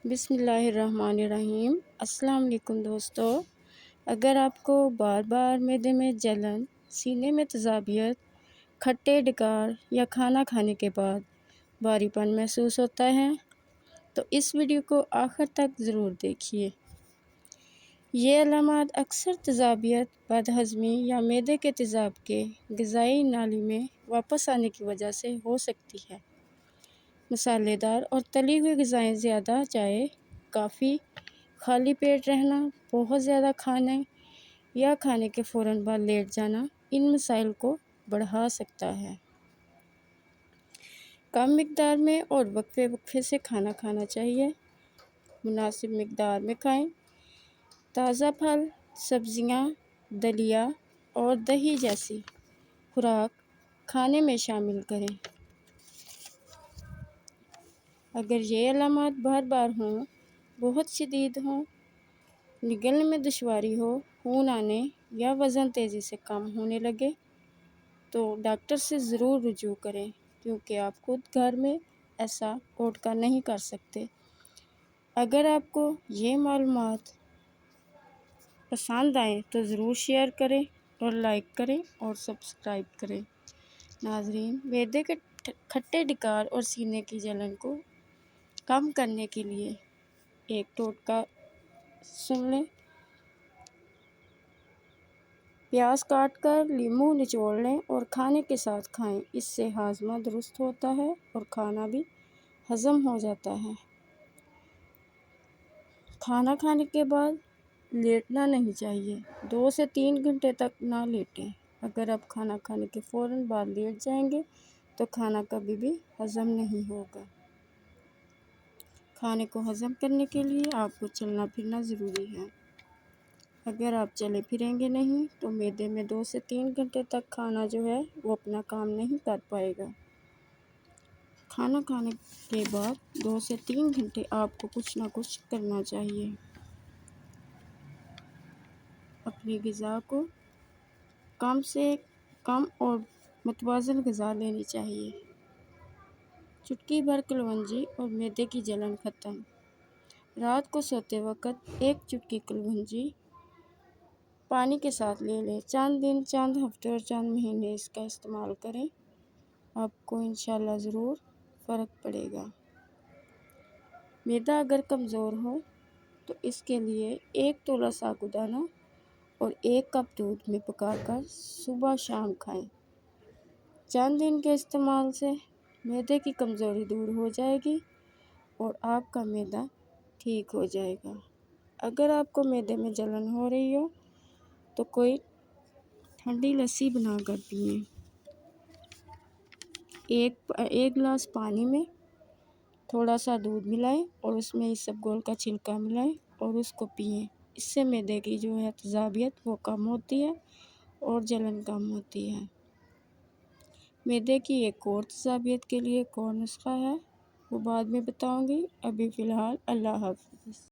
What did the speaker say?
بسم اللہ الرحمن الرحیم۔ السلام علیکم دوستو۔ اگر آپ کو بار بار معدے میں جلن، سینے میں تیزابیت، کھٹے ڈکار یا کھانا کھانے کے بعد بھاری پن محسوس ہوتا ہے تو اس ویڈیو کو آخر تک ضرور دیکھیے۔ یہ علامات اکثر تیزابیت، بدہضمی یا معدے کے تیزاب کے غذائی نالی میں واپس آنے کی وجہ سے ہو سکتی ہے۔ مسالے دار اور تلی ہوئی غذائیں زیادہ، چائے، کافی، خالی پیٹ رہنا، بہت زیادہ کھانے یا کھانے کے فوراً بعد لیٹ جانا ان مسائل کو بڑھا سکتا ہے۔ کم مقدار میں اور وقفے وقفے سے کھانا کھانا چاہیے۔ مناسب مقدار میں کھائیں۔ تازہ پھل، سبزیاں، دلیہ اور دہی جیسی خوراک کھانے میں شامل کریں۔ اگر یہ علامات بار بار ہوں، بہت شدید ہوں، نگلنے میں دشواری ہو، خون آنے یا وزن تیزی سے کم ہونے لگے تو ڈاکٹر سے ضرور رجوع کریں، کیونکہ آپ خود گھر میں ایسا ٹوٹکا نہیں کر سکتے۔ اگر آپ کو یہ معلومات پسند آئیں تو ضرور شیئر کریں اور لائک کریں اور سبسکرائب کریں۔ ناظرین، معدے کے کھٹے ڈکار اور سینے کی جلن کو کم کرنے کے لیے ایک ٹوٹکا سن لیں۔ پیاز کاٹ کر لیموں نچوڑ لیں اور کھانے کے ساتھ کھائیں۔ اس سے ہاضمہ درست ہوتا ہے اور کھانا بھی ہضم ہو جاتا ہے۔ کھانا کھانے کے بعد لیٹنا نہیں چاہیے۔ 2 سے 3 گھنٹے تک نہ لیٹیں۔ اگر آپ کھانا کھانے کے فوراً بعد لیٹ جائیں گے تو کھانا کبھی بھی ہضم نہیں ہوگا۔ کھانے کو ہضم کرنے کے لیے آپ کو چلنا پھرنا ضروری ہے۔ اگر آپ چلے پھریں گے نہیں تو معدے میں 2 سے 3 گھنٹے تک کھانا جو ہے وہ اپنا کام نہیں کر پائے گا۔ کھانا کھانے کے بعد 2 سے 3 گھنٹے آپ کو کچھ نہ کچھ کرنا چاہیے۔ اپنی غذا کو کم سے کم اور متوازن غذا لینی چاہیے۔ چٹکی بھر کلونجی اور معدے کی جلن ختم۔ رات کو سوتے وقت 1 چٹکی کلونجی پانی کے ساتھ لے لیں۔ چند دن، چند ہفتے اور چند مہینے اس کا استعمال کریں، آپ کو انشاءاللہ ضرور فرق پڑے گا۔ معدہ اگر کمزور ہو تو اس کے لیے 1 تولہ سابودانہ اور 1 کپ دودھ میں پکا کر صبح شام کھائیں۔ چند دن کے استعمال سے معدے کی کمزوری دور ہو جائے گی اور آپ کا معدہ ٹھیک ہو جائے گا۔ اگر آپ کو معدے میں جلن ہو رہی ہو تو کوئی ٹھنڈی لسی بنا کر پئیں۔ ایک گلاس پانی میں تھوڑا سا دودھ ملائیں اور اس میں اسبگول کا چھلکا ملائیں اور اس کو پئیں۔ اس سے معدے کی جو ہے تیزابیت وہ کم ہوتی ہے اور جلن کم ہوتی ہے۔ معدے کی ایک اور تیزابیت کے لیے ایک اور نسخہ ہے، وہ بعد میں بتاؤں گی۔ ابھی فی الحال اللہ حافظ۔